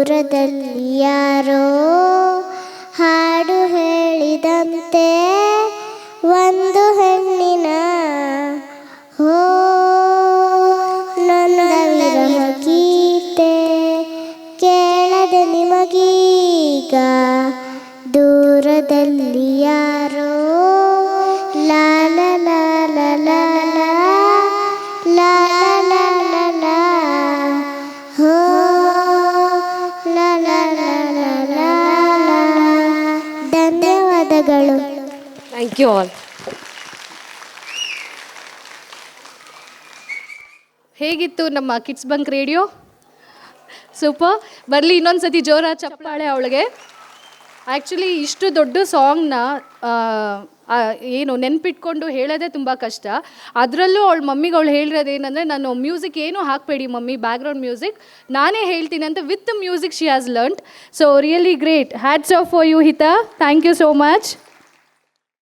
ದೂರದಲ್ಲಿ ಯಾರೋ ಹಾಡು ಹೇಳಿದಂತೆ ಒಂದು ಹೆಣ್ಣಿನ ಹೋ ನೊಂದ ವಿರಹ ಗೀತೆ ಕೇಳದೆ ನಿಮಗೀಗ ದೂರದಲ್ಲಿ ಯಾರೋ ಲಾಲ ಲಾಲ ಲಾಲ ಲಾಲ ಲಾಲ ಹೋ ಲಾಲ ಲಾಲ ಧನ್ಯವಾದಗಳು. Thank you all. ಹೇಗಿತ್ತು ನಮ್ಮ ಕಿಡ್ಸ್ ಬಂಕ್ ರೇಡಿಯೋ? ಸೂಪರ್. ಬರಲಿ ಇನ್ನೊಂದು ಸತಿ ಜೋರ ಚಪ್ಪಾಳೆ ಅವಳಿಗೆ. ಆ್ಯಕ್ಚುಲಿ ಇಷ್ಟು ದೊಡ್ಡ ಸಾಂಗ್ನ ಏನು ನೆನ್ಪಿಟ್ಕೊಂಡು ಹೇಳೋದೇ ತುಂಬ ಕಷ್ಟ. ಅದರಲ್ಲೂ ಅವಳ ಮಮ್ಮಿಗೆ ಅವಳು ಹೇಳಿರೋದು ಏನಂದರೆ, ನಾನು ಮ್ಯೂಸಿಕ್ ಏನೂ ಹಾಕಬೇಡಿ ಮಮ್ಮಿ, ಬ್ಯಾಕ್ಗ್ರೌಂಡ್ ಮ್ಯೂಸಿಕ್ ನಾನೇ ಹೇಳ್ತೀನಿ ಅಂತ with music she has learned. So really great. Hats off for you Hita. Thank you so much.